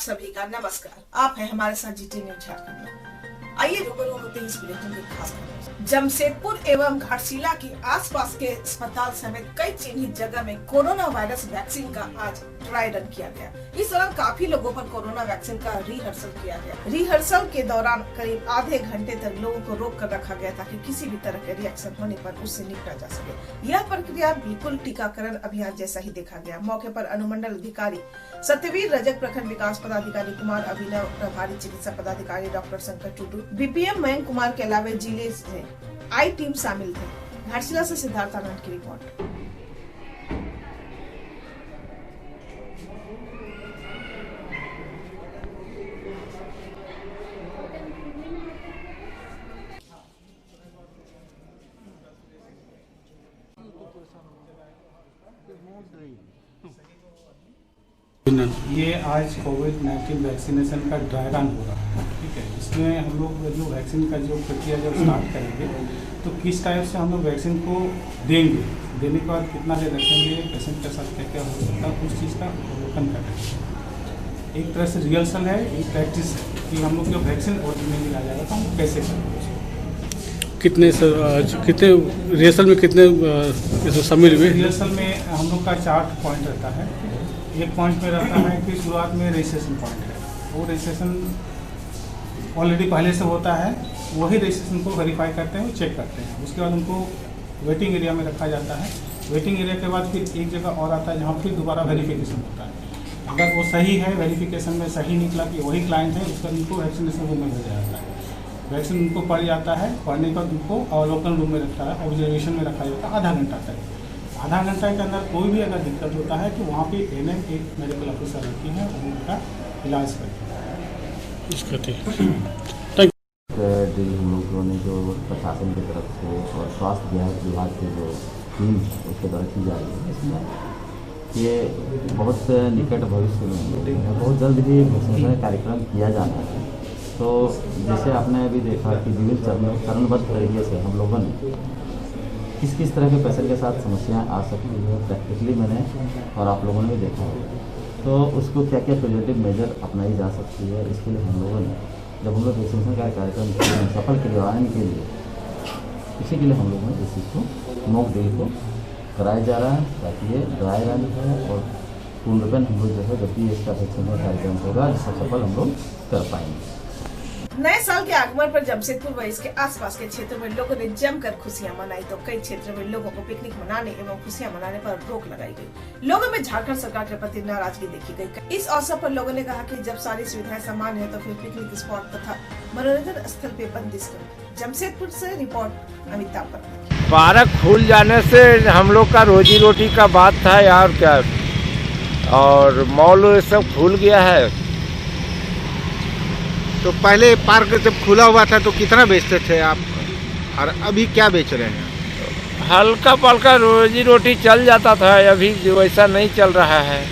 सभी का नमस्कार। आप हैं हमारे साथ जीटी न्यूज झारखंड में। आइए रूबरू होते हैं इस बुलेटिन की खास खबर। जमशेदपुर एवं घाटशिला के आसपास के अस्पताल समेत कई चिन्हित जगह में कोरोना वायरस वैक्सीन का आज ड्राई रन किया गया। इस दौरान काफी लोगों पर कोरोना वैक्सीन का रिहर्सल किया गया। रिहर्सल के दौरान करीब आधे घंटे तक लोगों को रोक कर रखा गया ताकि किसी भी तरह के रिएक्शन होने पर उससे निपटा जा सके। यह प्रक्रिया बिल्कुल टीकाकरण अभियान जैसा ही देखा गया। मौके पर अनुमंडल अधिकारी सत्यवीर रजक, प्रखंड विकास पदाधिकारी कुमार अभिनव, प्रभारी चिकित्सा पदाधिकारी डॉक्टर शंकर टुडू, बीपीएम मयंक कुमार के अलावा जिले से आई टीम शामिल थे। घाटशिला से सिद्धार्थ आनंद की रिपोर्ट। ये आज कोविड-19 वैक्सीनेशन का ड्राई रन हो रहा है, ठीक है। इसमें हम लोग जो वैक्सीन का जो प्रक्रिया जब स्टार्ट करेंगे तो किस टाइप से हम लोग वैक्सीन को देंगे, देने के बाद कितना देर रखेंगे, पेशेंट के साथ क्या क्या हो सकता है, उस चीज़ का अवलोकन कर रहे हैं। एक तरह से रिहर्सल है, एक प्रैक्टिस है कि हम लोग जब वैक्सीन ऑर्डिनरी आ जाएगा तो हम कैसे करेंगे। कितने रिहर्सल में कितने शामिल हुए? रिहर्सल में हम लोग का 4 पॉइंट रहता है। एक पॉइंट में रहता है कि शुरुआत में रजिस्ट्रेशन पॉइंट है, वो रजिस्ट्रेशन ऑलरेडी पहले से होता है, वही रजिस्ट्रेशन को वेरीफाई करते हैं, चेक करते हैं। उसके बाद उनको वेटिंग एरिया में रखा जाता है। वेटिंग एरिया के बाद फिर एक जगह और आता है जहाँ फिर दोबारा वेरिफिकेशन होता है। अगर वो सही है, वेरिफिकेशन में सही निकला कि वही क्लाइंट है, उसका उनको वैक्सीनेशन रूम में भेजा जाता है। वैक्सीन उनको पड़ जाता है, पढ़ने के बाद उनको अवलोकन रूम में रखा है, ऑब्जर्वेशन में रखा जाता है आधा घंटा तक। आधा घंटा के अंदर कोई भी अगर दिक्कत होता है तो वहाँ पे एनएम एक मेडिकल ऑफिसर रहती है और उनका इलाज करती है। हम लोगों ने जो प्रशासन की तरफ से और स्वास्थ्य विभाग की जो टीम उसके द्वारा की जा रही है, इसमें ये बहुत निकट भविष्य में बहुत जल्द ही वैक्सीनेशन कार्यक्रम किया जाना है। तो जैसे आपने अभी देखा कि विभिन्न चरणबद्ध तरीके से हम लोगों ने किस किस तरह के पेशेंट के साथ समस्याएं आ सकती है प्रैक्टिकली मैंने और आप लोगों ने भी देखा है। तो उसको क्या क्या प्रिवेंटिव मेजर अपनाई जा सकती है, इसके लिए हम लोगों ने जब हम लोग वैक्सीनेशन का कार्यक्रम सफल करवाने के लिए इसी के लिए हम लोगों ने इस चीज़ को मॉक ड्रिल को कराया जा रहा है ताकि ये ड्राई रन है और पूर्णरूपेण हम लोग जो है जब भी इसका वैक्सीनेशन कार्यक्रम होगा जिसका सफल हम लोग कर पाएंगे। नए साल के आगमन पर जमशेदपुर व इसके आसपास के क्षेत्रों में लोगों ने जमकर खुशियां मनाई तो कई क्षेत्रों में लोगों को पिकनिक मनाने एवं खुशियां मनाने पर रोक लगाई गई। लोगों में झारखंड सरकार के प्रति नाराजगी देखी गई। इस अवसर पर लोगों ने कहा कि जब सारी सुविधाएं समान है तो फिर पिकनिक स्पॉट तथा मनोरंजन स्थल पे बंदिश करें। जमशेदपुर से रिपोर्ट अमिताभ पर। पार्क खुल जाने से हम लोग का रोजी रोटी का बात था यार, क्या और मॉल सब खुल गया है। तो पहले पार्क जब खुला हुआ था तो कितना बेचते थे आप और अभी क्या बेच रहे हैं? हल्का पल्का रोजी रोटी चल जाता था, अभी वैसा नहीं चल रहा है।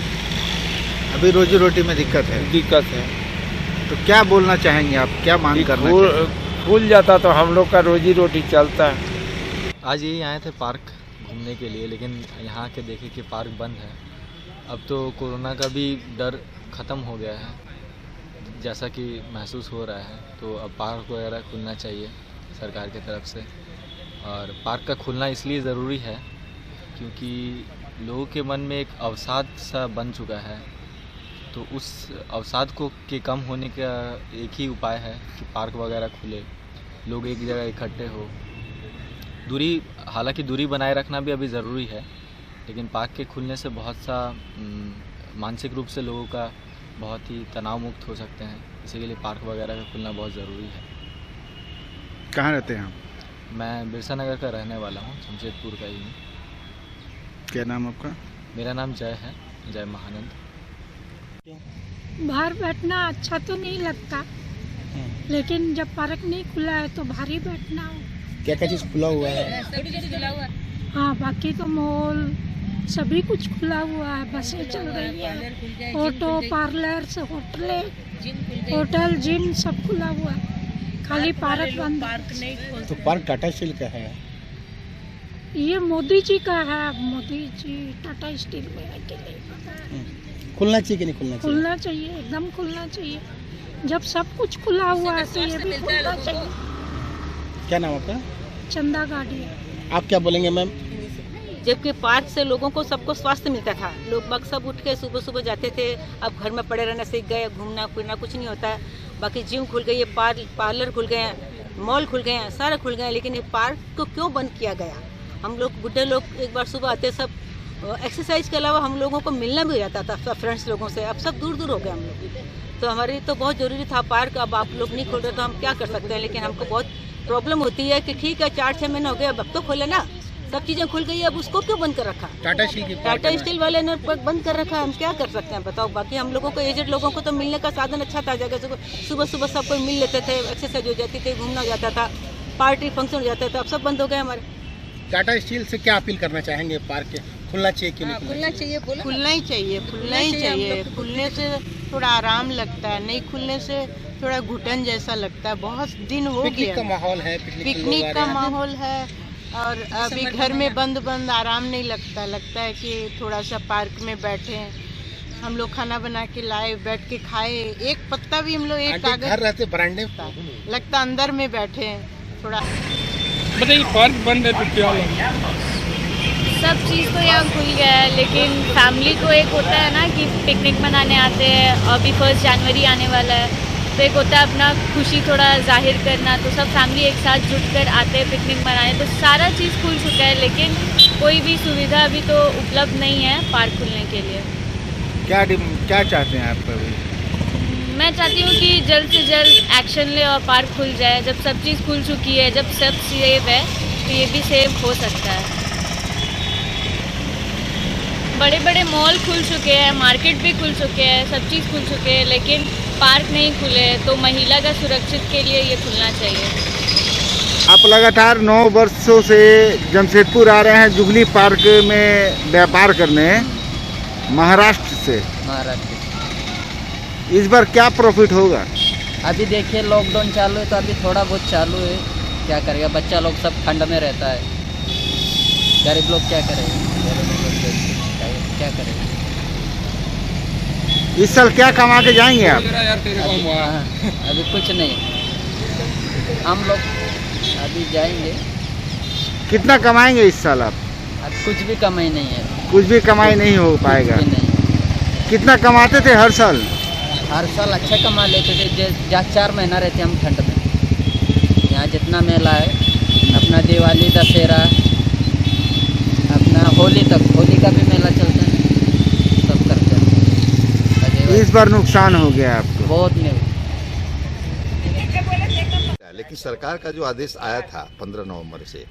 अभी रोजी रोटी में दिक्कत है। तो क्या बोलना चाहेंगे आप, क्या मांग करना चाहेंगे? खुल जाता तो हम लोग का रोजी रोटी चलता है। आज यही आए थे पार्क घूमने के लिए, लेकिन यहाँ के देखे कि पार्क बंद है। अब तो कोरोना का भी डर ख़त्म हो गया है जैसा कि महसूस हो रहा है, तो अब पार्क वगैरह खुलना चाहिए सरकार की तरफ से। और पार्क का खुलना इसलिए ज़रूरी है क्योंकि लोगों के मन में एक अवसाद सा बन चुका है, तो उस अवसाद को के कम होने का एक ही उपाय है कि पार्क वगैरह खुले, लोग एक जगह इकट्ठे हो। हालांकि दूरी बनाए रखना भी अभी ज़रूरी है, लेकिन पार्क के खुलने से बहुत सा मानसिक रूप से लोगों का बहुत ही तनाव मुक्त हो सकते हैं। इसी के लिए पार्क वगैरह का खुलना बहुत ज़रूरी है। कहाँ रहते हैं आप? मैं बिरसा नगर का रहने वाला हूँ, जमशेदपुर का ही हूँ। क्या नाम आपका? मेरा नाम जय है, जय महानंद। बाहर बैठना अच्छा तो नहीं लगता, लेकिन जब पार्क नहीं खुला है तो बाहर ही बैठना हो। क्या क्या चीज़ खुला हुआ है? हाँ, बाकी तो मॉल सभी कुछ खुला हुआ है, बसें चल रही है, ऑटो, पार्लर से होटल, जिम सब खुला हुआ है, खाली पार्क बंद। तो पार्क टाटा स्टील का है? ये मोदी जी का है, मोदी जी टाटा स्टील में अकेले। खुलना चाहिए कि नहीं खुलना चाहिए? खुलना चाहिए, एकदम खुलना चाहिए। जब सब कुछ खुला हुआ है तो ये भी खुलना चाहिए। क्या नाम आपका? चंदा गाड़ी। आप क्या बोलेंगे मैम? जबकि पार्क से लोगों को सबको स्वास्थ्य मिलता था, लोग मग सब उठ के सुबह सुबह जाते थे। अब घर में पड़े रहने से गए, घूमना फिरना कुछ नहीं होता है। बाकी जिम खुल गई है, पार्लर खुल गए हैं, मॉल खुल गए हैं, सारा खुल गया है। लेकिन ये पार्क को क्यों बंद किया गया? हम लोग बुढ़े लोग एक बार सुबह आते, सब एक्सरसाइज के अलावा हम लोगों को मिलना भी हो जाता था सब फ्रेंड्स लोगों से। अब सब दूर दूर हो गए हम लोग, तो हमारे लिए तो बहुत ज़रूरी था पार्क। अब आप लोग नहीं खोल रहे तो हम क्या कर सकते हैं? लेकिन हमको बहुत प्रॉब्लम होती है कि ठीक है 4-6 महीने हो गए, अब तो खोले ना, सब चीज़ें खुल गई है, अब उसको क्यों बंद कर रखा? टाटा स्टील वाले ने बंद कर रखा है, हम क्या कर सकते हैं बताओ? बाकी हम लोगों को, एजेड लोगों को तो मिलने का साधन अच्छा था, जगह सुबह सुबह सब कोई मिल लेते थे, एक्सरसाइज हो जाती थी, घूमना हो जाता था, पार्टी फंक्शन हो जाता था। अब सब बंद हो गए हमारे। टाटा स्टील से क्या अपील करना चाहेंगे? पार्क के खुलना चाहिए कि नहीं खुलना चाहिए? खुलना ही चाहिए, खुलना ही चाहिए। खुलने से थोड़ा आराम लगता है, नहीं खुलने से थोड़ा घुटन जैसा लगता है। बहुत दिन हो गया। पिकनिक का माहौल है, पिकनिक का माहौल है, और अभी घर में बंद आराम नहीं लगता। लगता है कि थोड़ा सा पार्क में बैठे, हम लोग खाना बना के लाए, बैठ के खाए, एक पत्ता भी हम लोग एक कागज घर रहते बरामदे लगता अंदर में बैठे हैं थोड़ा। बताइए पार्क बंद है तो क्या लगा? सब चीज़ तो यहाँ खुल गया है, लेकिन फैमिली को एक होता है ना कि पिकनिक मनाने आते हैं। अभी 1 जनवरी आने वाला है, तो एक होता है अपना खुशी थोड़ा जाहिर करना, तो सब फैमिली एक साथ जुटकर आते हैं पिकनिक मनाने। तो सारा चीज़ खुल चुका है, लेकिन कोई भी सुविधा अभी तो उपलब्ध नहीं है पार्क खुलने के लिए। क्या चाहते हैं आप? मैं चाहती हूँ कि जल्द से जल्द एक्शन ले और पार्क खुल जाए। जब सब चीज़ खुल चुकी है, जब सब सेफ है, तो ये भी सेफ हो सकता है। बड़े बड़े मॉल खुल चुके हैं, मार्केट भी खुल चुके हैं, सब चीज़ खुल चुके हैं, लेकिन पार्क नहीं खुले, तो महिला का सुरक्षित के लिए ये खुलना चाहिए। आप लगातार 9 वर्षों से जमशेदपुर आ रहे हैं जुबली पार्क में व्यापार करने, महाराष्ट्र से। इस बार क्या प्रॉफिट होगा? अभी देखिए लॉकडाउन चालू है, तो अभी थोड़ा बहुत चालू है, क्या करेगा? बच्चा लोग सब ठंड में रहता है, गरीब लोग क्या करेंगे? क्या करेंगे? इस साल क्या कमा के जाएंगे आप? अभी कुछ नहीं, हम लोग अभी जाएंगे। कितना कमाएंगे इस साल आप? अब कुछ भी कमाई नहीं है। कुछ भी कमाई नहीं हो पाएगा? नहीं। कितना कमाते थे हर साल? हर साल अच्छा कमा लेते थे। 4 महीना रहते हम ठंड में। यहाँ जितना मेला है, अपना दिवाली, दशहरा, अपना होली तक, होली का भी मेला चलता है, सब करते हैं। इस बार नुकसान हो गया आपको? बहुत नहीं। लेकिन सरकार का जो आदेश आया था 15 नवंबर से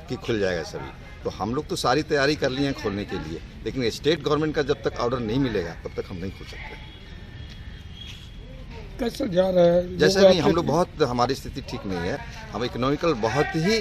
कि खुल जाएगा सभी, तो हम लोग तो सारी तैयारी कर लिए हैं खोलने के लिए, लेकिन स्टेट गवर्नमेंट का जब तक ऑर्डर नहीं मिलेगा तब तक हम नहीं खोल सकते। कैसे जा रहा है? जैसे नहीं, हम लोग बहुत, हमारी स्थिति ठीक नहीं है, हम इकोनॉमिकल बहुत ही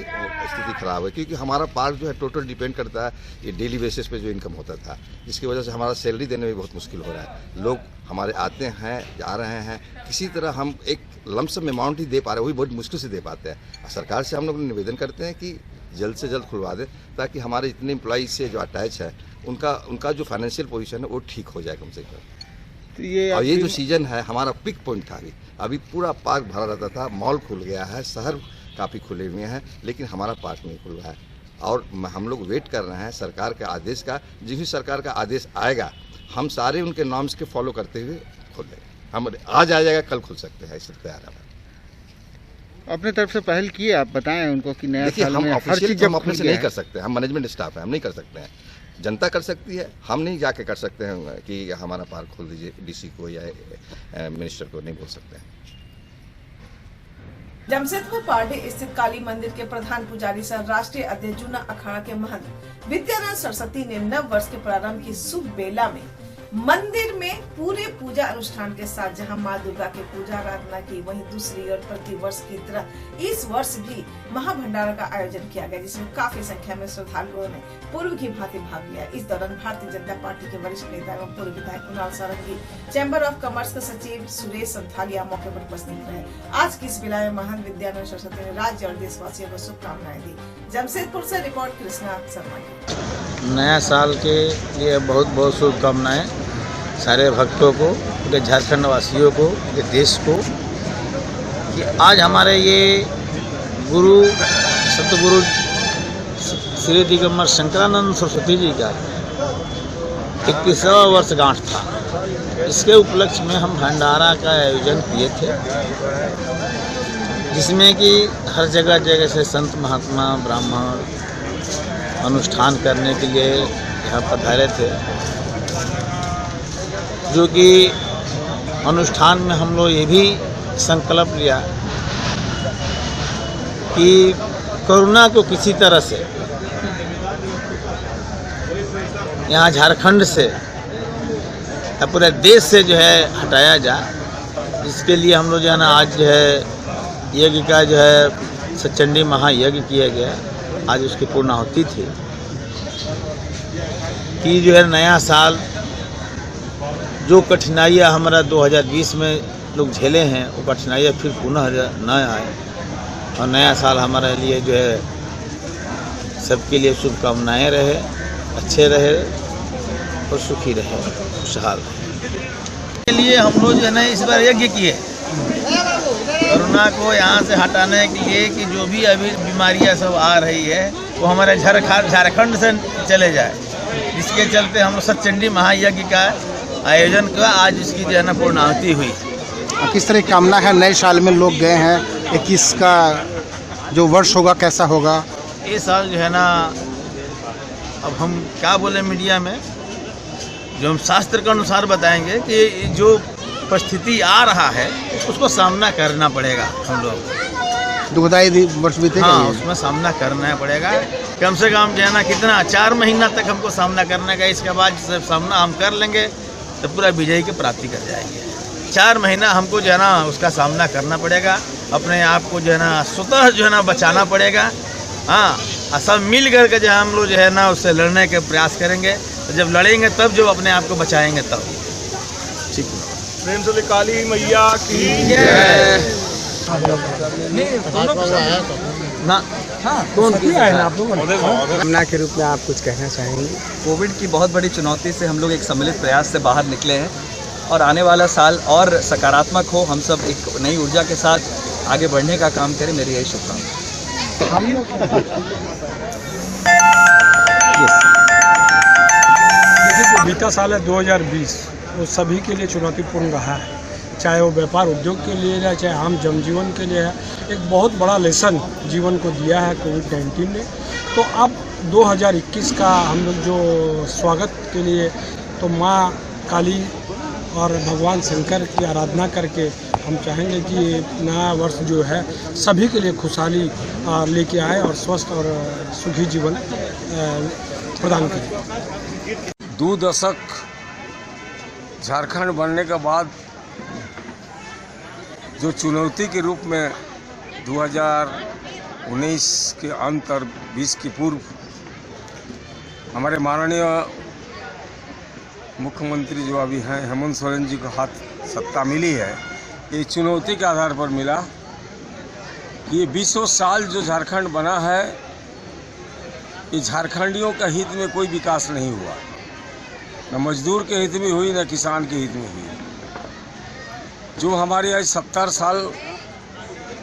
स्थिति खराब है, क्योंकि हमारा पार्क जो है टोटल डिपेंड करता है ये डेली बेसिस पे जो इनकम होता था, जिसकी वजह से हमारा सैलरी देने में बहुत मुश्किल हो रहा है। लोग हमारे आते हैं, जा रहे हैं, किसी तरह हम एक लमसम अमाउंट ही दे पा रहे हैं, वही बहुत मुश्किल से दे पाते हैं। सरकार से हम लोग निवेदन करते हैं कि जल्द से जल्द खुलवा दें, ताकि हमारे इतने एम्प्लॉइज से जो अटैच है उनका जो फाइनेंशियल पोजीशन है वो ठीक हो जाए कम से कम। तो और ये जो सीजन है हमारा पिक पॉइंट था, अभी पूरा पार्क भरा रहता था, मॉल खुल गया है, शहर काफ़ी खुले हुए हैं, लेकिन हमारा पार्क नहीं खुल रहा है। और हम लोग वेट कर रहे हैं सरकार के आदेश का। जिस भी सरकार का आदेश आएगा हम सारे उनके नॉर्म्स के फॉलो करते हुए खोल देंगे। हम आज आ जाएगा, कल खुल सकते हैं, इससे तैयार है। अपने तरफ से पहल की है, आप बताएं उनको कि नया देखिए, साल हम में ऑफिशियल हम अपने से नहीं कर सकते, हम मैनेजमेंट स्टाफ है, हम नहीं कर सकते हैं। जनता कर सकती है, हम नहीं जाके कर सकते हैं कि हमारा पार्क खोल दीजिए, डीसी को या मिनिस्टर को नहीं बोल सकते हैं। जमशेदपुर पार्टी स्थित काली मंदिर के प्रधान पुजारी सह राष्ट्रीय अध्यक्ष जूना अखाड़ा के महंत विद्यानंद सरस्वती ने नव वर्ष के प्रारंभ की शुभ बेला में मंदिर में पूरे पूजा अनुष्ठान के साथ जहां मां दुर्गा की पूजा आराधना की, वहीं दूसरी ओर प्रति वर्ष की तरह इस वर्ष भी महाभंडारा का आयोजन किया गया, जिसमें काफी संख्या में श्रद्धालुओं ने पूर्व की भांति भाग लिया। इस दौरान भारतीय जनता पार्टी के वरिष्ठ नेता एवं पूर्व विधायक कुणाल सारंगी, चैम्बर ऑफ कॉमर्स के सचिव सुरेश संथालिया मौके पर उपस्थित रहे। आज की इस बेला में महंत विद्यानंद सरस्वती ने राज्य और देशवासियों को शुभकामनाएं दी। जमशेदपुर से रिपोर्ट कृष्णा शर्मा की। नया साल के लिए बहुत बहुत शुभकामनाएं। सारे भक्तों को, पूरे झारखंड वासियों को, पूरे देश को कि आज हमारे ये गुरु सतगुरु श्री दिगंबर शंकरानंद सरस्वती जी का 21वां वर्षगांठ था। इसके उपलक्ष्य में हम भंडारा का आयोजन किए थे, जिसमें कि हर जगह जगह से संत महात्मा ब्राह्मण अनुष्ठान करने के लिए यहाँ पधारे थे। जो कि अनुष्ठान में हम लोग ये भी संकल्प लिया कि कोरोना को किसी तरह से यहाँ झारखंड से या पूरे देश से जो है हटाया जाए। इसके लिए हम लोग जो है ना आज जो है यज्ञ का जो है सचंडी महायज्ञ किया गया। आज उसकी पूर्णाहुति थी कि जो है नया साल जो कठिनाइयाँ हमारा 2020 में लोग झेले हैं वो कठिनाइयाँ फिर पुनः न आए और नया साल हमारे लिए जो है सबके लिए शुभकामनाएँ रहे, अच्छे रहे और सुखी रहे, खुशहाल रहे। के लिए हम लोग जो है ना इस बार यज्ञ किए कोरोना को यहाँ से हटाने के लिए कि जो भी अभी बीमारियाँ सब आ रही है वो हमारे झारखंड से चले जाए, जिसके चलते हम लोग सचंडी महायज्ञ का आयोजन किया। आज इसकी जो है ना पूर्णाहुति हुई। किस तरह की कामना है? नए साल में लोग गए हैं, 21 का जो वर्ष होगा कैसा होगा? ये साल जो है ना अब हम क्या बोले मीडिया में, जो हम शास्त्र के अनुसार बताएंगे कि जो परिस्थिति आ रहा है उसको सामना करना पड़ेगा। हम लोग दुखदायी वर्ष बीतेगा। हाँ, उसमें सामना करना पड़ेगा। कम से कम जो है ना कितना 4 महीना तक हमको सामना करने का, इसके बाद जब सामना हम कर लेंगे तो पूरा विजय की प्राप्ति कर जाएंगे। 4 महीना हमको जो है ना उसका सामना करना पड़ेगा, अपने आप को जो है ना स्वतः जो है ना बचाना पड़ेगा। हाँ, सब मिल करके जो हम लोग जो है ना उससे लड़ने के प्रयास करेंगे। तो जब लड़ेंगे तब जो अपने आप को बचाएंगे तब। ठीक है। प्रेम से काली मैया की कामना के रूप में आप कुछ कहना चाहेंगे? कोविड की बहुत बड़ी चुनौती से हम लोग एक सम्मिलित प्रयास से बाहर निकले हैं और आने वाला साल और सकारात्मक हो, हम सब एक नई ऊर्जा के साथ आगे बढ़ने का काम करें। मेरी यही शुभकामना। बीता साल है 2020, वो सभी के लिए चुनौतीपूर्ण रहा है, चाहे वो व्यापार उद्योग के लिए है, चाहे आम जनजीवन के लिए है। एक बहुत बड़ा लेसन जीवन को दिया है कोविड-19 ने। तो अब 2021 का हम लोग जो स्वागत के लिए तो माँ काली और भगवान शंकर की आराधना करके हम चाहेंगे कि नया वर्ष जो है सभी के लिए खुशहाली लेके आए और स्वस्थ और सुखी जीवन प्रदान करे। 2 दशक झारखंड बनने के बाद जो चुनौती के रूप में 2019 के अंत और 20 के पूर्व हमारे माननीय मुख्यमंत्री जो अभी हैं हेमंत सोरेन जी को हाथ सत्ता मिली है, ये चुनौती के आधार पर मिला। ये 20 साल जो झारखंड बना है, ये झारखंडियों का हित में कोई विकास नहीं हुआ, न मजदूर के हित में हुई, न किसान के हित में हुई। जो हमारे आज 70 साल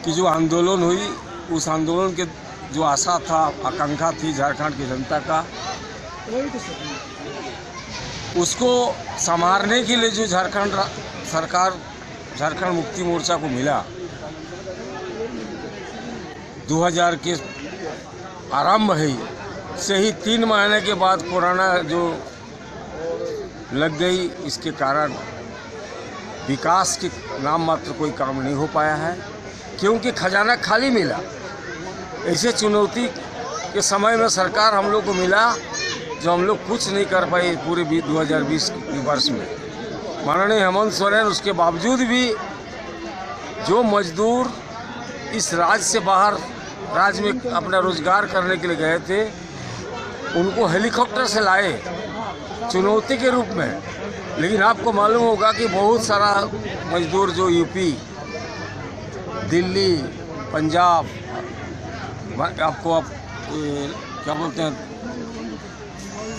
की जो आंदोलन हुई, उस आंदोलन के जो आशा था, आकांक्षा थी झारखंड की जनता का, उसको संवारने के लिए जो झारखंड सरकार, झारखंड मुक्ति मोर्चा को मिला, 2000 के आरंभ है से ही 3 महीने के बाद कोरोना जो लग गई, इसके कारण विकास के नाम मात्र कोई काम नहीं हो पाया है, क्योंकि खजाना खाली मिला। ऐसे चुनौती के समय में सरकार हम लोग को मिला जो हम लोग कुछ नहीं कर पाए पूरे 2020 के वर्ष में। माननीय हेमंत सोरेन उसके बावजूद भी जो मजदूर इस राज्य से बाहर राज्य में अपना रोजगार करने के लिए गए थे, उनको हेलीकॉप्टर से लाए चुनौती के रूप में। लेकिन आपको मालूम होगा कि बहुत सारा मजदूर जो यूपी, दिल्ली, पंजाब, आपको आप क्या बोलते हैं,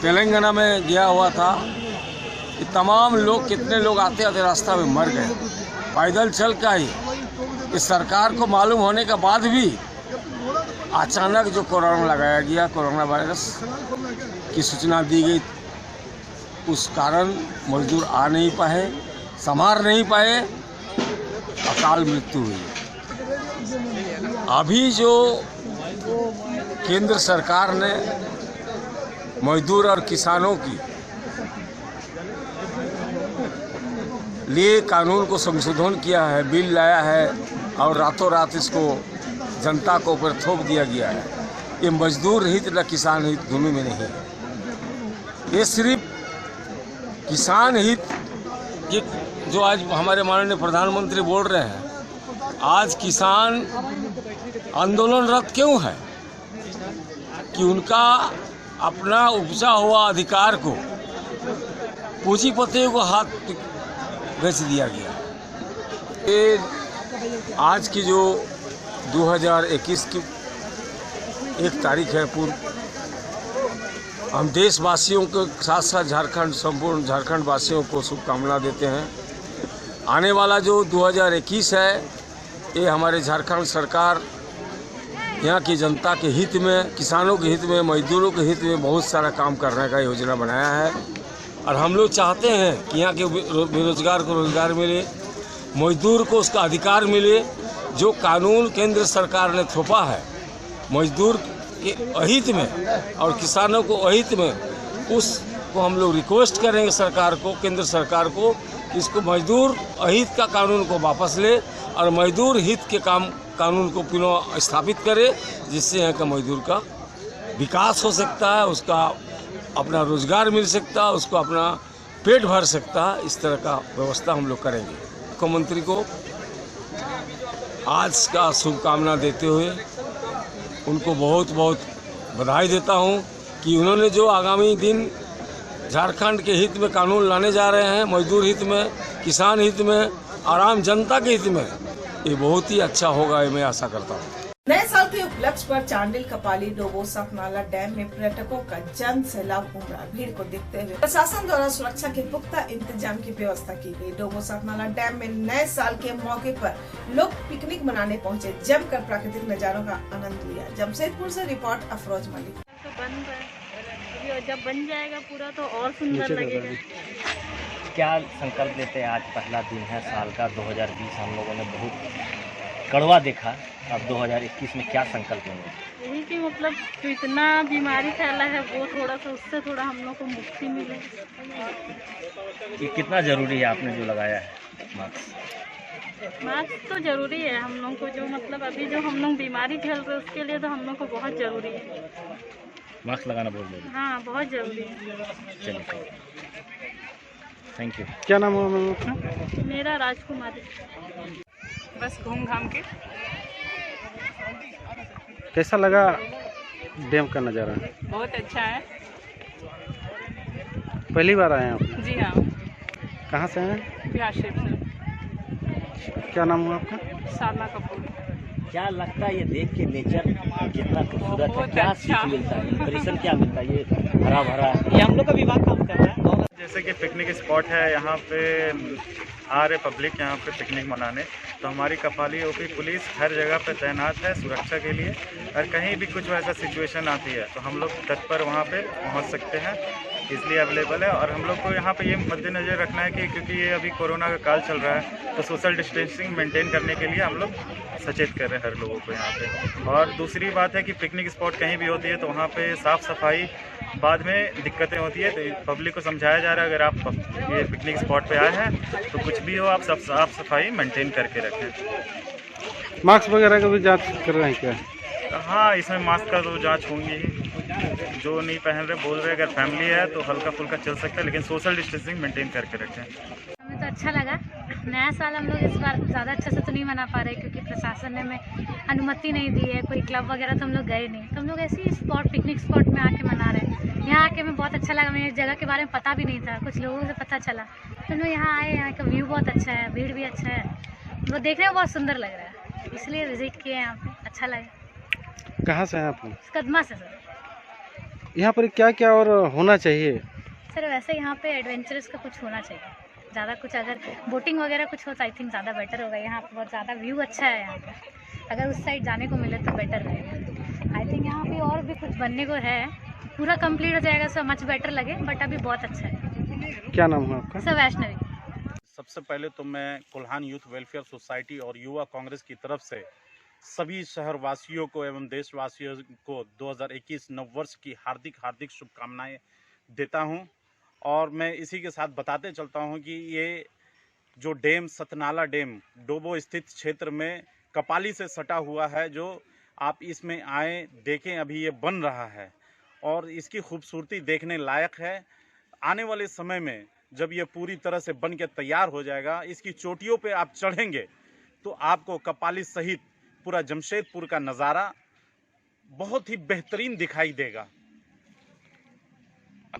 तेलंगाना में गया हुआ था, ये तमाम लोग, कितने लोग आते आते रास्ता में मर गए पैदल चल के ही। इस सरकार को मालूम होने के बाद भी अचानक जो कोरोना लगाया गया, कोरोना वायरस की सूचना दी गई, उस कारण मजदूर आ नहीं पाए, संभाल नहीं पाए, अकाल मृत्यु हुई। अभी जो केंद्र सरकार ने मजदूर और किसानों की लिए कानून को संशोधन किया है, बिल लाया है और रातों रात इसको जनता को ऊपर थोप दिया गया है। ये मजदूर हित न किसान हित दोनों में नहीं है, ये सिर्फ किसान हित। ये जो आज हमारे माननीय प्रधानमंत्री बोल रहे हैं, आज किसान आंदोलनरत क्यों है कि उनका अपना उपजा हुआ अधिकार को पूंजीपतियों को हाथ बेच दिया गया। ये आज की जो 2021 की 1 तारीख है, पूर्व हम देशवासियों के साथ साथ झारखंड, संपूर्ण झारखंड वासियों को शुभकामना देते हैं। आने वाला जो 2021 है, ये हमारे झारखंड सरकार यहाँ की जनता के हित में, किसानों के हित में, मजदूरों के हित में बहुत सारा काम करने का योजना बनाया है। और हम लोग चाहते हैं कि यहाँ के बेरोजगार को रोजगार मिले, मजदूर को उसका अधिकार मिले। जो कानून केंद्र सरकार ने थोपा है मजदूर के अहित में और किसानों को अहित में, उसको हम लोग रिक्वेस्ट करेंगे सरकार को, केंद्र सरकार को, इसको मजदूर अहित का कानून को वापस ले और मजदूर हित के कानून को पुनः स्थापित करे, जिससे यहाँ का मजदूर का विकास हो सकता है, उसका अपना रोजगार मिल सकता है, उसको अपना पेट भर सकता है। इस तरह का व्यवस्था हम लोग करेंगे। मुख्यमंत्री को आज का शुभकामना देते हुए उनको बहुत बहुत बधाई देता हूं कि उन्होंने जो आगामी दिन झारखंड के हित में कानून लाने जा रहे हैं, मजदूर हित में, किसान हित में और आम जनता के हित में, ये बहुत ही अच्छा होगा, ये मैं आशा करता हूँ। नए साल के उपलक्ष्य पर चांडिल, कपाली, डोबो, सतनाला डैम में पर्यटकों का जन सैलाब उमड़ा। भीड़ को देखते हुए प्रशासन द्वारा सुरक्षा के पुख्ता इंतजाम की व्यवस्था की गई। डोबो, सतनाला डैम में नए साल के मौके पर लोग पिकनिक मनाने पहुंचे, जमकर प्राकृतिक नजारों का आनंद लिया। जमशेदपुर से रिपोर्ट अफरोज मलिक। तो बंद है, जब बन जाएगा पूरा तो और सुंदर लगेगा। क्या संकल्प लेते हैं? आज पहला दिन है साल का 2020, हम लोगों ने बहुत कड़वा देखा, अब 2021 में क्या संकल्प लेंगे? यही कि मतलब जो इतना बीमारी फैला है वो थोड़ा सा, उससे थोड़ा हम लोग को मुक्ति मिले। ये कितना ज़रूरी है आपने जो लगाया है मास्क? मास्क तो ज़रूरी है हम लोग को, जो मतलब अभी जो हम लोग बीमारी झेल रहे हैं उसके लिए तो हम लोग को बहुत ज़रूरी है। मास्क लगाना बहुत ज़रूरी है? हाँ, बहुत ज़रूरी है। चलिए, थैंक यू। क्या नाम है मैम आपका? मेरा राजकुमारी। बस घूम घाम के। कैसा लगा डैम का नज़ारा? बहुत अच्छा है। पहली बार आए हैं आप? जी हाँ। कहाँ से हैं? बिहार शरीफ से। क्या नाम हुआ आपका? साधना कपूर। क्या लगता है ये देख के नेचर कितना खूबसूरत है, क्या सीख मिलता है, इंप्रेशन क्या मिलता है? ये हरा भरा, ये हम लोग का विभाग काम कर रहा है। जैसे कि पिकनिक स्पॉट है, यहाँ पे आ रहे पब्लिक यहाँ पे पिकनिक मनाने, तो हमारी कपाली ओपी पुलिस हर जगह पे तैनात है सुरक्षा के लिए। और कहीं भी कुछ वैसा सिचुएशन आती है तो हम लोग तत्पर वहाँ पे पहुँच सकते हैं, इसलिए अवेलेबल है। और हम लोग को यहाँ पे ये मद्देनज़र रखना है कि क्योंकि ये अभी कोरोना का काल चल रहा है, तो सोशल डिस्टेंसिंग मेंटेन करने के लिए हम लोग सचेत कर रहे हैं हर लोगों को यहाँ पे। और दूसरी बात है कि पिकनिक स्पॉट कहीं भी होती है तो वहाँ पे साफ़ सफाई बाद में दिक्कतें होती है, तो पब्लिक को समझाया जा रहा है अगर आप ये पिकनिक स्पॉट पे आए हैं तो कुछ भी हो आप सब साफ़ सफाई मेंटेन करके रखें। मास्क वगैरह का भी जांच कर रहे हैं क्या? हाँ, इसमें मास्क का तो जांच होंगी ही। जो नहीं पहन रहे बोल रहे अगर फैमिली है तो हल्का फुल्का चल सकता है, लेकिन सोशल डिस्टेंसिंग मेंटेन करके रखें। हमें तो अच्छा लगा। नया साल हम लोग इस बार ज़्यादा अच्छे से तो नहीं मना पा रहे क्योंकि प्रशासन ने हमें अनुमति नहीं दी है, कोई क्लब वगैरह तो हम लोग गए नहीं, तो हम लोग ऐसे ही स्पॉट, पिकनिक स्पॉट में आके मना रहे हैं। यहाँ आके हमें बहुत अच्छा लगा। हमें इस जगह के बारे में पता भी नहीं था, कुछ लोगों से पता चला, तो हम लोग यहाँ आए। यहाँ का व्यू बहुत अच्छा है, भीड़ भी अच्छा है, वो देखने में बहुत सुंदर लग रहा है, इसलिए विजिट किए यहाँ पे, अच्छा लगा। कहाँ से हैं आप? कदमा से सर। यहाँ पर क्या क्या और होना चाहिए सर वैसे यहाँ पे एडवेंचरस का कुछ होना चाहिए, ज़्यादा कुछ अगर बोटिंग वगैरह कुछ हो तो आई थिंक ज़्यादा बेटर होगा। यहाँ पे बहुत ज़्यादा व्यू अच्छा है यहाँ पे, अगर उस साइड जाने को मिले तो बेटर रहेगा। आई थिंक यहाँ पे और भी कुछ बनने को है, पूरा कंप्लीट हो जाएगा सो मच बेटर लगे, बट अभी बहुत अच्छा है। क्या नाम है आपका? सर वैष्णवी। सबसे पहले तो मैं कोल्हान यूथ वेलफेयर सोसाइटी और युवा कांग्रेस की तरफ से सभी शहरवासियों को एवं देशवासियों को 2021 नववर्ष की हार्दिक हार्दिक शुभकामनाएं देता हूं। और मैं इसी के साथ बताते चलता हूं कि ये जो डैम सतनाला डैम डोबो स्थित क्षेत्र में कपाली से सटा हुआ है, जो आप इसमें आए देखें, अभी ये बन रहा है और इसकी खूबसूरती देखने लायक है। आने वाले समय में जब ये पूरी तरह से बन के तैयार हो जाएगा, इसकी चोटियों पे आप चढ़ेंगे तो आपको कपाली सहित पूरा जमशेदपुर का नज़ारा बहुत ही बेहतरीन दिखाई देगा।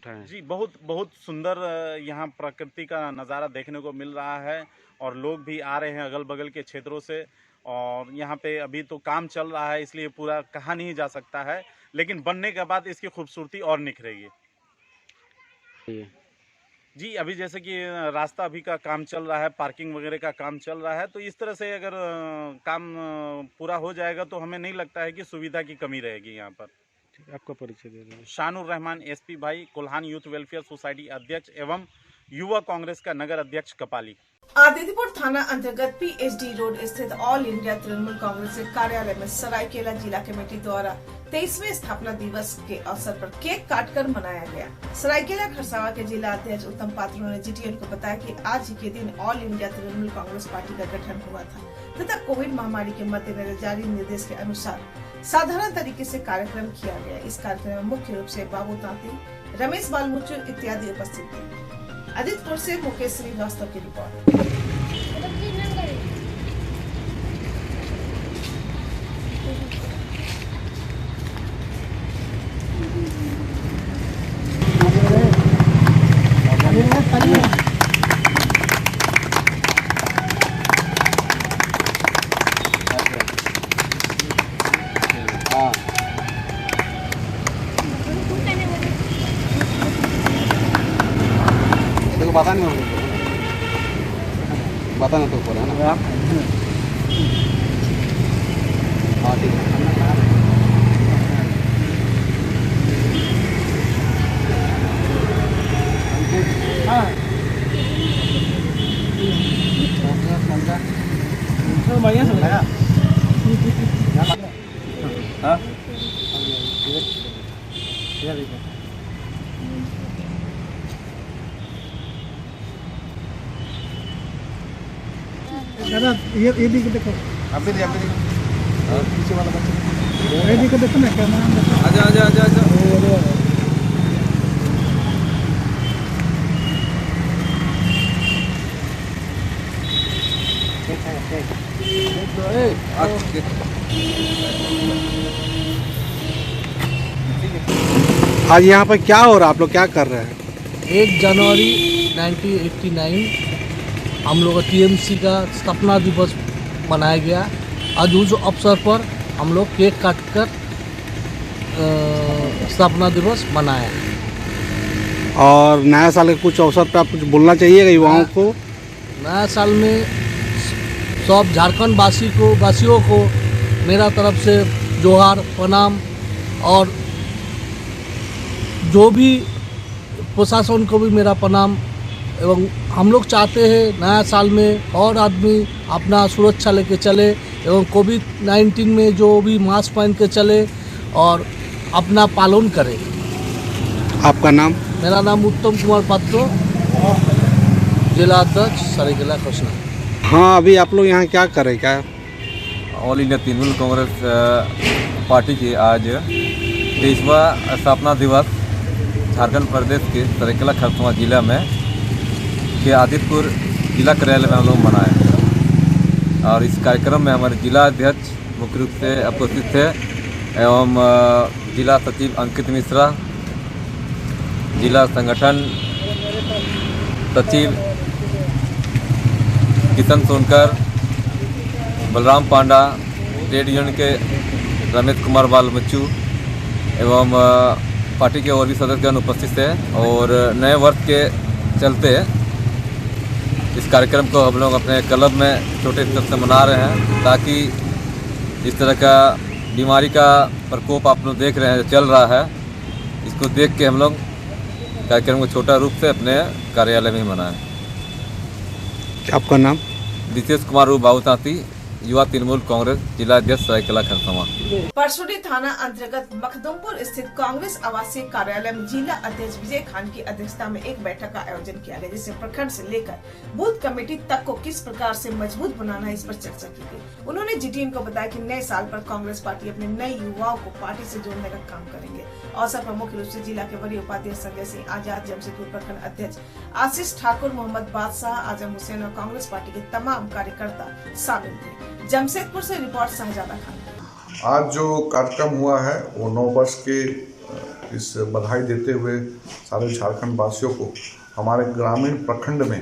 जी बहुत बहुत सुंदर यहाँ प्रकृति का नज़ारा देखने को मिल रहा है और लोग भी आ रहे हैं अगल बगल के क्षेत्रों से। और यहाँ पे अभी तो काम चल रहा है इसलिए पूरा कहा नहीं जा सकता है, लेकिन बनने के बाद इसकी खूबसूरती और निखरेगी। जी अभी जैसे कि रास्ता अभी का काम चल रहा है, पार्किंग वगैरह का काम चल रहा है, तो इस तरह से अगर काम पूरा हो जाएगा तो हमें नहीं लगता है कि सुविधा की कमी रहेगी यहाँ पर। आपका परिचय दे दीजिए। शानुर रहमान एसपी भाई, कोल्हान यूथ वेलफेयर सोसाइटी अध्यक्ष एवं युवा कांग्रेस का नगर अध्यक्ष कपाली। आदित्यपुर थाना अंतर्गत पीएचडी रोड स्थित ऑल इंडिया तृणमूल कांग्रेस के कार्यालय में सरायकेला जिला कमेटी द्वारा 23वें स्थापना दिवस के अवसर पर केक काटकर मनाया गया। सरायकेला खरसावां के जिला अध्यक्ष उत्तम पात्रों ने जीटीएन को बताया कि आज ही के दिन all India Trinamool Congress party का गठन हुआ था तथा कोविड महामारी के मद्देनजर जारी निर्देश के अनुसार साधारण तरीके से कार्यक्रम किया गया। इस कार्यक्रम में मुख्य रूप से बाबू तांती, रमेश बालमुचु इत्यादि उपस्थित थे। आदित्यपुर से मुकेश श्रीवास्तव की रिपोर्ट। बताना तो ऊपर है ना। हाँ ठीक है। बढ़िया से लगा। हाँ दादा ये भी देखो, आप भी देखो पीछे वाला बच्चा, ये भी देखो ना क्या नाम है। आजा आजा आजा आजा। आज यहाँ पर क्या हो रहा है, आप लोग क्या कर रहे हैं? 1 जनवरी 1989 हम लोग का टीएमसी का स्थापना दिवस मनाया गया। आज उस अवसर पर हम लोग केक काटकर स्थापना दिवस मनाया। और नया साल के कुछ अवसर पर आप कुछ बोलना चाहिएगा युवाओं को? नया साल में सब झारखंड वासियों को मेरा तरफ से जोहार प्रणाम, और जो भी प्रशासन को भी मेरा प्रणाम। एवं हम लोग चाहते हैं नया साल में और आदमी अपना सुरक्षा लेके चले एवं कोविड-19 में जो भी मास्क पहन के चले और अपना पालन करे। आपका नाम? मेरा नाम उत्तम कुमार पात्रो, जिला अध्यक्ष सरायकेला खरसावां। हाँ अभी आप लोग यहाँ क्या करें? क्या all India Trinamool Congress party की आज 23वां स्थापना दिवस झारखंड प्रदेश के सरायकेला खरसावां जिला में के आदित्यपुर जिला कार्यालय में हम लोग मनाए। और इस कार्यक्रम में हमारे जिला अध्यक्ष मुख्य रूप से उपस्थित थे एवं जिला सचिव अंकित मिश्रा, जिला संगठन सचिव किशन सोनकर, बलराम पांडा, ट्रेड यूनियन के रमेश कुमार बालमुचु एवं पार्टी के और भी सदस्यगण उपस्थित थे और नए वर्ष के चलते इस कार्यक्रम को हम लोग अपने क्लब में छोटे स्तर से मना रहे हैं, ताकि इस तरह का बीमारी का प्रकोप आप लोग देख रहे हैं चल रहा है, इसको देख के हम लोग कार्यक्रम को छोटा रूप से अपने कार्यालय में ही मनाएं। आपका नाम? दितेश कुमार बाबूतांती, युवा तृणमूल कांग्रेस जिला अध्यक्ष सरायकेला खरसावां। परसुडी थाना अंतर्गत मखदुमपुर स्थित कांग्रेस आवासीय कार्यालय में जिला अध्यक्ष विजय खान की अध्यक्षता में एक बैठक का आयोजन किया गया, जिससे प्रखंड से लेकर बूथ कमेटी तक को किस प्रकार से मजबूत बनाना है, इस पर चर्चा की गई। उन्होंने जीटीएन को बताया कि नए साल पर कांग्रेस पार्टी अपने नए युवाओं को पार्टी से जोड़ने का काम करेंगे। अवसर पर मुख्य रूप से जिला के वरीय उपाध्यक्ष संजय सिंह आजाद, जमशेदपुर प्रखंड अध्यक्ष आशीष ठाकुर, मोहम्मद बादशाह, आजम हुसैन और कांग्रेस पार्टी के तमाम कार्यकर्ता शामिल थे। जमशेदपुर से रिपोर्ट शाहजादा खान। आज जो कार्यक्रम हुआ है वो 9 वर्ष के इस बधाई देते हुए सारे झारखंड वासियों को हमारे ग्रामीण प्रखंड में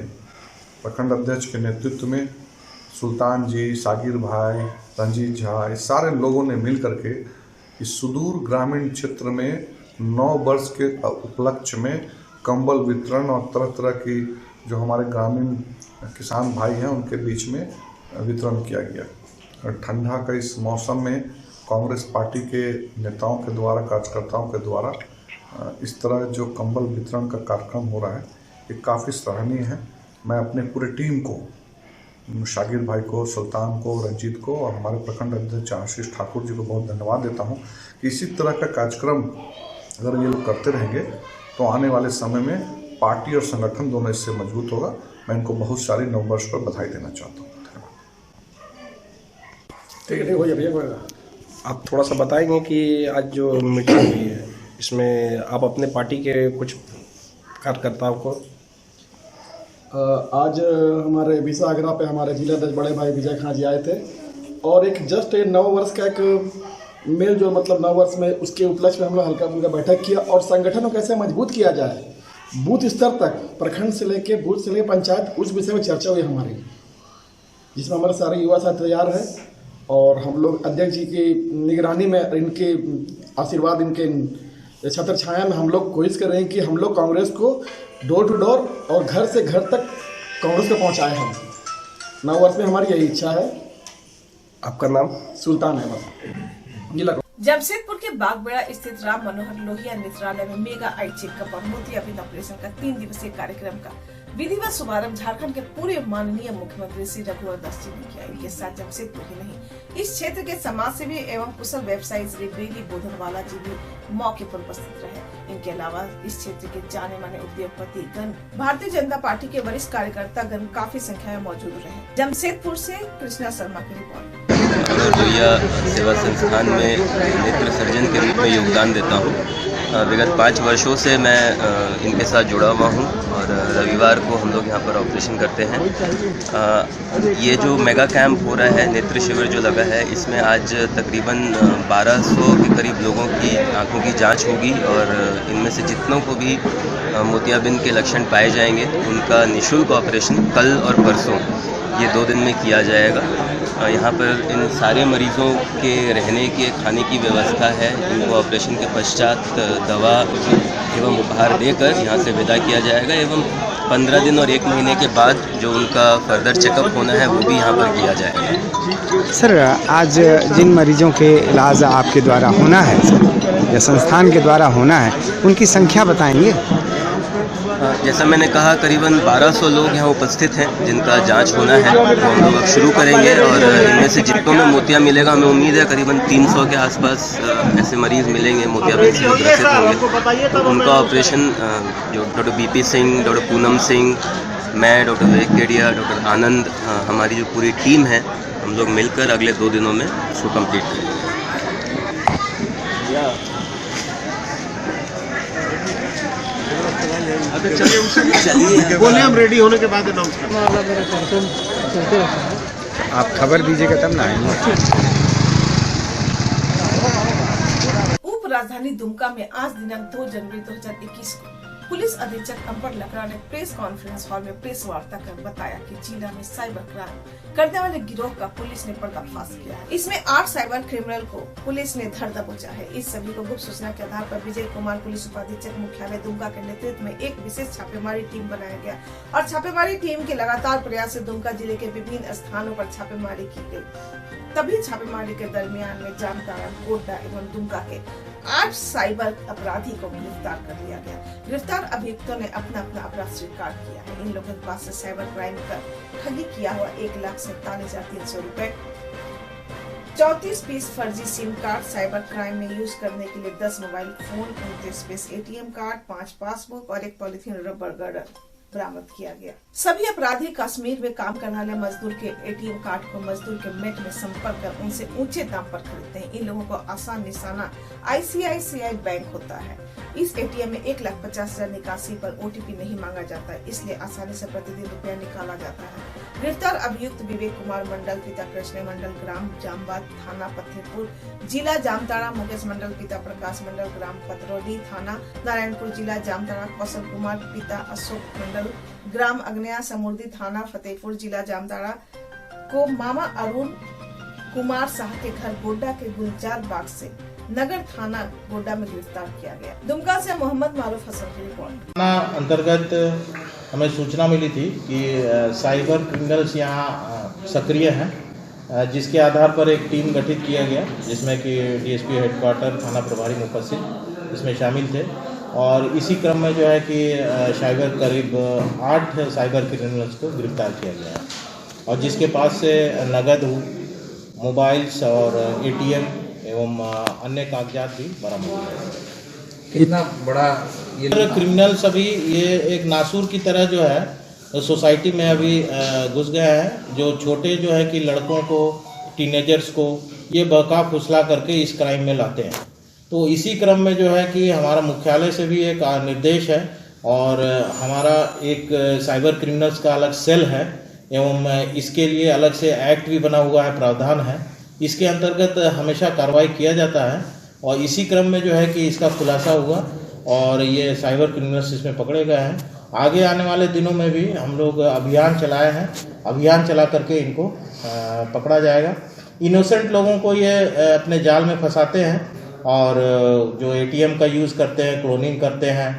प्रखंड अध्यक्ष के नेतृत्व में सुल्तान जी, सागिर भाई, रंजीत झा, इस सारे लोगों ने मिल करके इस सुदूर ग्रामीण क्षेत्र में 9 वर्ष के उपलक्ष्य में कंबल वितरण और तरह तरह की जो हमारे ग्रामीण किसान भाई हैं उनके बीच में वितरण किया गया। ठंडा का इस मौसम में कांग्रेस पार्टी के नेताओं के द्वारा, कार्यकर्ताओं के द्वारा इस तरह जो कंबल वितरण का कार्यक्रम हो रहा है ये काफ़ी सराहनीय है। मैं अपने पूरे टीम को, शागिर भाई को, सुल्तान को, रंजीत को और हमारे प्रखंड अध्यक्ष आशीष ठाकुर जी को बहुत धन्यवाद देता हूँ कि इसी तरह का कार्यक्रम अगर ये लोग करते रहेंगे तो आने वाले समय में पार्टी और संगठन दोनों इससे मजबूत होगा। मैं इनको बहुत सारी 9 वर्ष पर बधाई देना चाहता हूँ। ठीक है, हो जाएगा। आप थोड़ा सा बताएंगे कि आज जो मीटिंग हुई है इसमें आप अपने पार्टी के कुछ कार्यकर्ताओं को? आज हमारे विशा आगरा पे हमारे जिला अध्यक्ष बड़े भाई विजय खान जी आए थे और एक जस्ट 9 वर्ष का एक मेल जो मतलब 9 वर्ष में उसके उपलक्ष्य में हम लोग हल्का फुल्का बैठक किया और संगठन को कैसे मजबूत किया जाए बूथ स्तर तक, प्रखंड से लेके बूथ से लेके पंचायत, उस विषय में चर्चा हुई हमारी, जिसमें हमारे सारे युवा साथी तैयार है और हम लोग अध्यक्ष जी की निगरानी में, इनके आशीर्वाद, इनके छत्र छाया में हम लोग कोशिश कर रहे हैं कि हम लोग कांग्रेस को डोर टू डोर और घर से घर तक कांग्रेस को पहुंचाए। हम 9 वर्ष में हमारी यही इच्छा है। आपका नाम? सुल्तान अहमद, जिला। जमशेदपुर के बागबेड़ा स्थित राम मनोहर लोहिया नेत्रालय में मेगा आई चेकअप और मोतियाबिंद ऑपरेशन का 3 दिवसीय कार्यक्रम का विधिवत शुभारंभ झारखंड के पूरे माननीय मुख्यमंत्री श्री रघुवर दास जी ने किया। इनके साथ जमशेदपुर ही नहीं, इस क्षेत्र के समाज सेवी एवं कुशल व्यवसायी श्री बेली बोधनवाला जी भी मौके पर उपस्थित रहे। इनके अलावा इस क्षेत्र के जाने माने उद्योगपति गण, भारतीय जनता पार्टी के वरिष्ठ कार्यकर्ता गण काफी संख्या में मौजूद रहे। जमशेदपुर से कृष्णा शर्मा की रिपोर्ट। लोहिया सेवा संस्थान में नेत्र सर्जन के रूप में योगदान देता हूँ। विगत 5 वर्षों से मैं इनके साथ जुड़ा हुआ हूँ और रविवार को हम लोग यहाँ पर ऑपरेशन करते हैं। ये जो मेगा कैंप हो रहा है, नेत्र शिविर जो लगा है, इसमें आज तकरीबन 1200 के करीब लोगों की आंखों की जांच होगी और इनमें से जितनों को भी मोतियाबिंद के लक्षण पाए जाएंगे उनका निःशुल्क ऑपरेशन कल और परसों ये 2 दिन में किया जाएगा। यहाँ पर इन सारे मरीज़ों के रहने की, खाने की व्यवस्था है। इनको ऑपरेशन के पश्चात दवा एवं उपहार देकर यहाँ से विदा किया जाएगा एवं 15 दिन और 1 महीने के बाद जो उनका फर्दर चेकअप होना है वो भी यहाँ पर किया जाएगा। सर, आज जिन मरीजों के इलाज आपके द्वारा होना है या संस्थान के द्वारा होना है, उनकी संख्या बताएंगे? जैसा मैंने कहा, करीबन 1200 लोग यहाँ उपस्थित हैं जिनका जांच होना है, वो हम लोग अब शुरू करेंगे और इनमें से जितनों में मोतिया मिलेगा, हमें उम्मीद है करीबन 300 के आसपास ऐसे मरीज़ मिलेंगे मोतियाबिंद से ग्रसित होंगे। तो उनका ऑपरेशन जो doctor BP Singh, doctor Poonam Singh, मैं, डॉक्टर विवेक केडिया, डॉक्टर आनंद, हमारी जो पूरी टीम है, हम लोग मिलकर अगले 2 दिनों में इसको कंप्लीट करेंगे। बोले हम रेडी होने के बाद अनाउंस आप खबर दीजिएगा तब ना आएंगे। उप राजधानी दुमका में आज दिनांक 2 जनवरी 2021 को पुलिस अधीक्षक अंबर लकड़ा ने प्रेस कॉन्फ्रेंस हॉल में प्रेस वार्ता कर बताया कि जिला में साइबर क्राइम करने वाले गिरोह का पुलिस ने पर्दाफाश किया है। इसमें 8 साइबर क्रिमिनल को पुलिस ने धर दबोचा है। इस सभी को गुप्त सूचना के आधार पर विजय कुमार पुलिस उपाधीक्षक मुख्यालय दुमका के नेतृत्व में एक विशेष छापेमारी टीम बनाया गया और छापेमारी टीम के लगातार प्रयास से दुमका जिले के विभिन्न स्थानों पर छापेमारी की गई। तभी छापेमारी के दरमियान में जामताड़ा, गोड्डा एवं दुमका के 8 साइबर अपराधी को गिरफ्तार कर लिया गया। गिरफ्तार अभियुक्तों ने अपना अपराध स्वीकार किया है। इन लोगों के पास से साइबर क्राइम कर ठगी किया हुआ 1,47,300 रुपए, 34 पीस फर्जी सिम कार्ड, साइबर क्राइम में यूज करने के लिए 10 mobile phone, 29 piece ATM card, 5 passbook और 1 पॉलिथीन रबर गर्डर बरामद किया गया। सभी अपराधी कश्मीर में काम करने वाले मजदूर के ATM कार्ड को मजदूर के मेट में संपर्क कर उनसे ऊंचे दाम पर खरीदते हैं। इन लोगों को आसान निशाना ICICI बैंक होता है। इस ATM में 1,50,000 निकासी पर OTP नहीं मांगा जाता है, इसलिए आसानी से प्रतिदिन रुपया निकाला जाता है। गिरफ्तार अभियुक्त विवेक कुमार मंडल, पिता कृष्ण मंडल, ग्राम जामबाद, थाना फतेहपुर, जिला जामताड़ा, मुकेश मंडल, पिता प्रकाश मंडल, ग्राम पतरौली, थाना नारायणपुर, जिला जामताड़ा, कौशल कुमार, पिता अशोक मंडल, ग्राम अग्नया समूर्दी, थाना फतेहपुर, जिला जामताड़ा को मामा अरुण कुमार शाह के घर गोड्डा के गुलजार बाग से नगर थाना गोड्डा में गिरफ्तार किया गया। दुमका से मोहम्मद मारूफ हसन की रिपोर्ट। थाना अंतर्गत हमें सूचना मिली थी कि साइबर क्रिमिनल्स यहाँ सक्रिय हैं, जिसके आधार पर एक टीम गठित किया गया, जिसमें कि DSP हेडक्वार्टर, थाना प्रभारी मुफस्सिल इसमें शामिल थे। और इसी क्रम में जो है कि करीब 8 साइबर क्रिमिनल्स को गिरफ्तार किया गया है और जिसके पास से नगद, मोबाइल्स और ATM एवं अन्य कागजात भी बरामद हुए। कितना बड़ा ये क्रिमिनल सभी ये एक नासूर की तरह जो है सोसाइटी में अभी घुस गए हैं, जो छोटे जो है कि लड़कों को, टीनेजर्स को ये बहका फुसला करके इस क्राइम में लाते हैं। तो इसी क्रम में जो है कि हमारा मुख्यालय से भी एक निर्देश है और हमारा एक साइबर क्रिमिनल्स का अलग सेल है एवं इसके लिए अलग से एक्ट भी बना हुआ है, प्रावधान है। इसके अंतर्गत हमेशा कार्रवाई किया जाता है और इसी क्रम में जो है कि इसका खुलासा हुआ और ये साइबर क्रिमिनल्स इसमें पकड़े गए हैं। आगे आने वाले दिनों में भी हम लोग अभियान चलाए हैं, अभियान चला करके इनको पकड़ा जाएगा। इनोसेंट लोगों को ये अपने जाल में फंसाते हैं और जो ATM का यूज़ करते हैं, क्लोनिंग करते हैं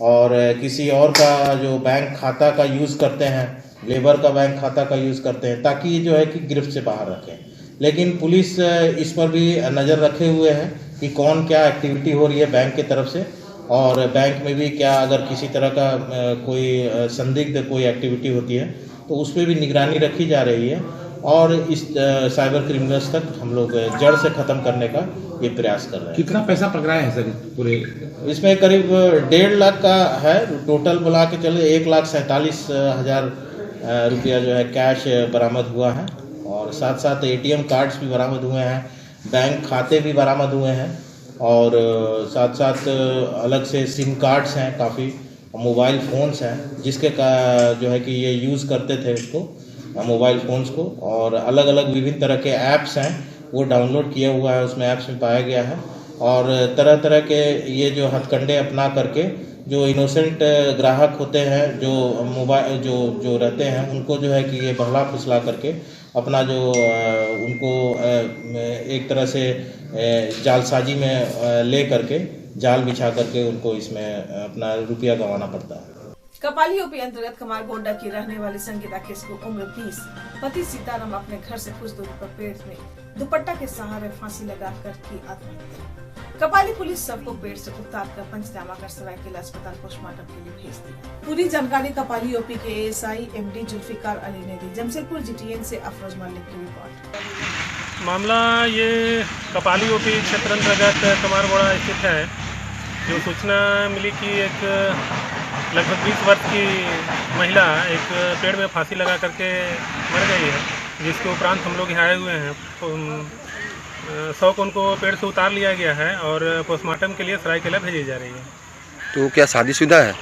और किसी और का जो बैंक खाता का यूज़ करते हैं, लेबर का बैंक खाता का यूज़ करते हैं, ताकि जो है कि गिरफ्त से बाहर रखें। लेकिन पुलिस इस पर भी नज़र रखे हुए है कि कौन क्या एक्टिविटी हो रही है बैंक की तरफ से और बैंक में भी क्या अगर किसी तरह का कोई संदिग्ध कोई एक्टिविटी होती है तो उस पर भी निगरानी रखी जा रही है और इस साइबर क्रिमिनल्स तक हम लोग जड़ से ख़त्म करने का ये प्रयास कर रहे हैं। कितना पैसा पकड़ाया है सर पूरे? इसमें करीब 1.5 लाख का है, टोटल बुला के चले 1,47,000 रुपया जो है कैश बरामद हुआ है और साथ साथ ATM कार्ड्स भी बरामद हुए हैं, बैंक खाते भी बरामद हुए हैं और साथ साथ अलग से सिम कार्ड्स हैं, काफ़ी मोबाइल फ़ोन्स हैं जिसके का जो है कि ये यूज़ करते थे उसको, मोबाइल फ़ोन्स को, और अलग अलग विभिन्न तरह के ऐप्स हैं वो डाउनलोड किया हुआ है, उसमें ऐप्स में पाया गया है। और तरह तरह के ये जो हथकंडे अपना करके जो इनोसेंट ग्राहक होते हैं, जो मोबाइल जो रहते हैं, उनको जो है कि ये बहला फुसला करके अपना जो उनको एक तरह से जालसाजी में ले करके जाल बिछा करके उनको इसमें अपना रुपया गंवाना पड़ता है। कपाली यूपी अंतर्गत कमार गोड्डा की रहने वाली संगीता केस को उम्र 20, पति सीताराम अपने घर से कुछ दूरी पर पेड़ में दुपट्टा के सहारे फांसी लगाकर की आत्महत्या। कपाली पुलिस सबको पेड़ से उतारकर पंचनामा कर सरायकेला अस्पताल पोस्टमार्टम के लिए भेज दिया। पूरी जानकारी कपाली यूपी के ASI MD जुल्फिकार अली ने दी। जमशेदपुर GTN से अफरोज मलिक की रिपोर्ट। मामला ये कपाली यूपी क्षेत्र अंतर्गत कमारगोड़ा स्थित है। जो सूचना मिली कि एक लगभग 20 वर्ष की महिला एक पेड़ में फांसी लगा करके मर गई है, जिसके उपरांत हम लोग यहाँ आए हुए हैं। तो 100 को उनको पेड़ से उतार लिया गया है और पोस्टमार्टम के लिए सरायकेला भेजी जा रही है। तो क्या शादीशुदा है?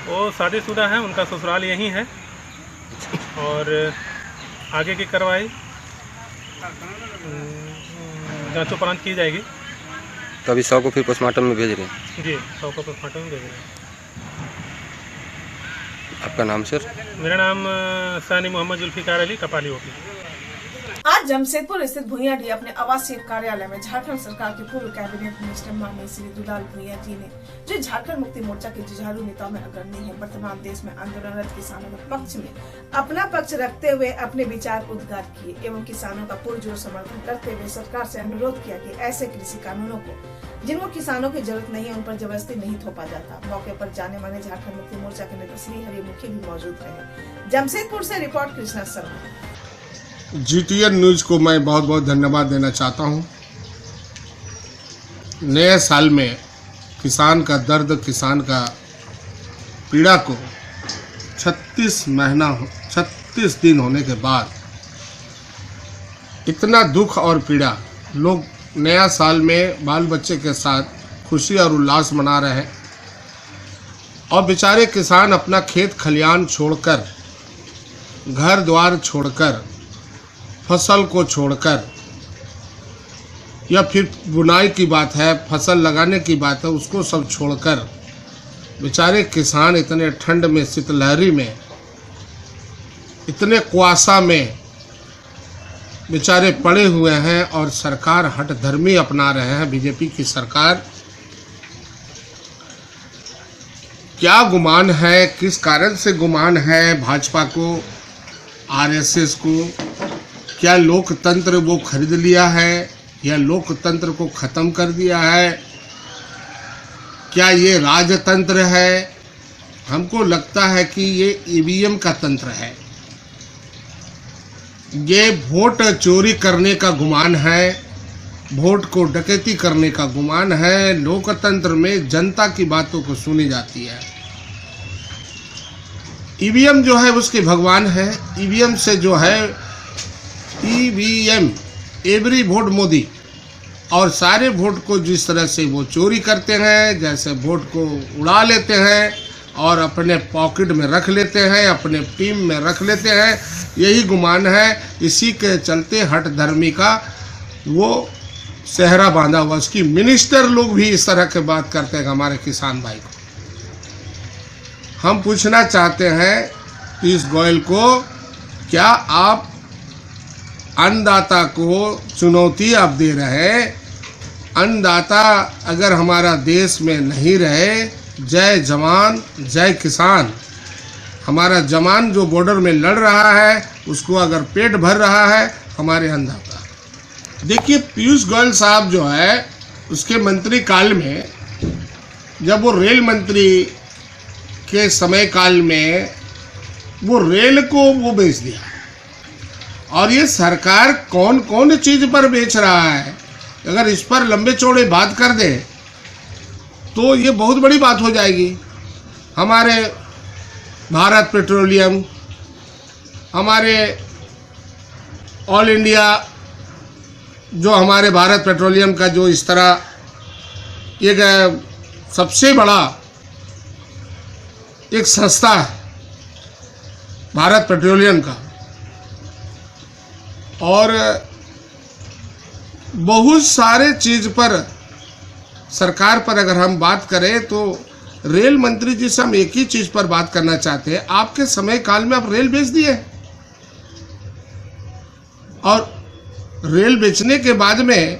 वो शादीशुदा है, उनका ससुराल यहीं है और आगे की कार्रवाई जांचोपरांत की जाएगी। तो अभी 100 को फिर पोस्टमार्टम में भेज रहे हैं? जी, 100 को पोस्टमार्टम में भेज रहे हैं। आपका नाम सर? मेरा नाम सानी मोहम्मद जुल्फिकार अली, कपाली ओपी। आज जमशेदपुर स्थित भूइया डी अपने आवासीय कार्यालय में झारखंड सरकार के पूर्व कैबिनेट मिनिस्टर माननीय श्री दुलाल भुइयां जी ने, जो झारखंड मुक्ति मोर्चा के जुझारू नेताओं में अग्रणी है, वर्तमान देश में आंदोलनरत किसानों के पक्ष में अपना पक्ष रखते हुए अपने विचार उद्गार किए एवं किसानों का पुरजोर समर्थन करते हुए सरकार से अनुरोध किया कि ऐसे कृषि कानूनों को जिनको किसानों की जरूरत नहीं है उन पर जबरदस्ती नहीं थोपा जाता। मौके पर जाने माने झारखंड मुक्ति मोर्चा के नेता श्री हरिमुखी भी मौजूद रहे। जमशेदपुर से report Krishna Sharma. GTN news को मैं बहुत बहुत धन्यवाद देना चाहता हूं। नए साल में किसान का दर्द, किसान का पीड़ा को 36 दिन होने के बाद इतना दुख और पीड़ा, लोग नया साल में बाल बच्चे के साथ खुशी और उल्लास मना रहे हैं और बेचारे किसान अपना खेत खलियान छोड़कर, घर द्वार छोड़कर, फसल को छोड़कर, या फिर बुनाई की बात है, फसल लगाने की बात है, उसको सब छोड़कर बेचारे किसान इतने ठंड में, शीतलहरी में, इतने कुआसा में बेचारे पड़े हुए हैं और सरकार हठधर्मी अपना रहे हैं। बीजेपी की सरकार, क्या गुमान है, किस कारण से गुमान है भाजपा को, RSS को? क्या लोकतंत्र वो खरीद लिया है या लोकतंत्र को ख़त्म कर दिया है? क्या ये राजतंत्र है? हमको लगता है कि ये EVM का तंत्र है। ये वोट चोरी करने का गुमान है, वोट को डकैती करने का गुमान है। लोकतंत्र में जनता की बातों को सुनी जाती है। EVM जो है उसके भगवान है। EVM से जो है EVM एवरी वोट मोदी, और सारे वोट को जिस तरह से वो चोरी करते हैं, जैसे वोट को उड़ा लेते हैं और अपने पॉकेट में रख लेते हैं, अपने टीम में रख लेते हैं, यही गुमान है। इसी के चलते हठधर्मी का वो सेहरा बांधा हुआ, उसकी मिनिस्टर लोग भी इस तरह के बात करते हैं हमारे किसान भाई को। हम पूछना चाहते हैं पीयूष गोयल को, क्या आप अन्नदाता को चुनौती आप दे रहे हैं? अन्नदाता अगर हमारा देश में नहीं रहे, जय जवान जय किसान, हमारा जवान जो बॉर्डर में लड़ रहा है उसको अगर पेट भर रहा है हमारे अन्नदाता। देखिए पीयूष गोयल साहब जो है उसके मंत्री काल में, जब वो रेल मंत्री के समय काल में वो रेल को वो बेच दिया, और ये सरकार कौन कौन चीज़ पर बेच रहा है, अगर इस पर लंबे चौड़े बात कर दे तो ये बहुत बड़ी बात हो जाएगी। हमारे भारत पेट्रोलियम, हमारे ऑल इंडिया जो हमारे भारत पेट्रोलियम का जो इस तरह एक सबसे बड़ा एक संस्था है भारत पेट्रोलियम का, और बहुत सारे चीज़ पर सरकार पर अगर हम बात करें तो रेल मंत्री जी से हम एक ही चीज़ पर बात करना चाहते हैं। आपके समय काल में आप रेल बेच दिए, और रेल बेचने के बाद में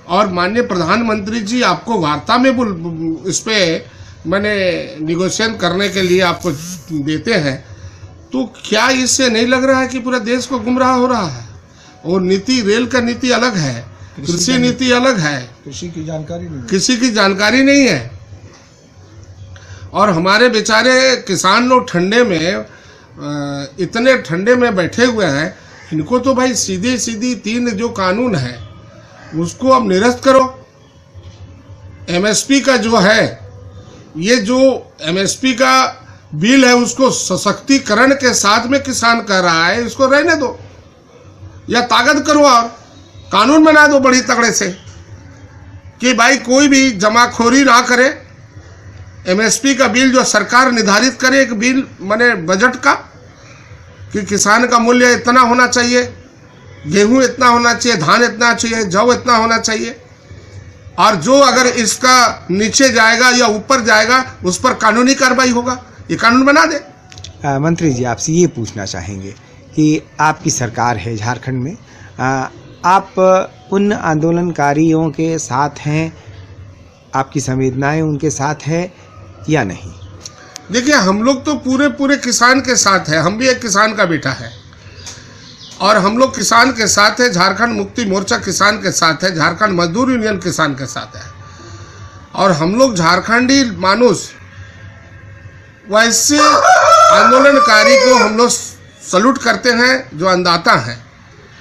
और माननीय प्रधानमंत्री जी आपको वार्ता में इस पे मैंने निगोशिएशन करने के लिए आपको देते हैं, तो क्या इससे नहीं लग रहा है कि पूरा देश को गुमराह हो रहा है? और नीति, रेल का नीति अलग है, कृषि नीति अलग है, कृषि की जानकारी नहीं, किसी की जानकारी नहीं है। और हमारे बेचारे किसान लोग ठंडे में, इतने ठंडे में बैठे हुए हैं, इनको तो भाई सीधे सीधी 3 जो कानून है उसको अब निरस्त करो। MSP का जो है, ये जो MSP का बिल है उसको सशक्तिकरण के साथ में किसान कर रहा है, इसको रहने दो या ताकत करो और कानून बना दो बड़ी तगड़े से कि भाई कोई भी जमाखोरी ना करे। MSP का बिल जो सरकार निर्धारित करे, एक बिल माने बजट का, कि किसान का मूल्य इतना होना चाहिए, गेहूं इतना होना चाहिए, धान इतना चाहिए, जौ इतना होना चाहिए, और जो अगर इसका नीचे जाएगा या ऊपर जाएगा उस पर कानूनी कार्रवाई होगा। ये कानून बना दे। मंत्री जी आपसे ये पूछना चाहेंगे कि आपकी सरकार है झारखंड में, आप उन आंदोलनकारियों के साथ हैं, आपकी संवेदनाएं उनके साथ है या नहीं? देखिए, हम लोग तो पूरे किसान के साथ है। हम भी एक किसान का बेटा है और हम लोग किसान के साथ है। झारखंड मुक्ति मोर्चा किसान के साथ है, झारखंड मजदूर यूनियन किसान के साथ है और हम लोग झारखंडी मानुस वैसे आंदोलनकारी को हम लोग सल्यूट करते हैं जो अन्नदाता हैं,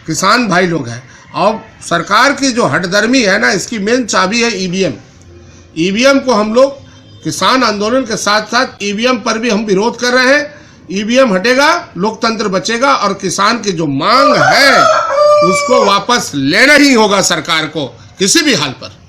किसान भाई लोग हैं। और सरकार की जो हठधर्मी है ना, इसकी मेन चाबी है ईवीएम को हम लोग किसान आंदोलन के साथ साथ ईवीएम पर भी हम विरोध कर रहे हैं। ईवीएम हटेगा, लोकतंत्र बचेगा और किसान की जो मांग है उसको वापस लेना ही होगा सरकार को किसी भी हाल पर।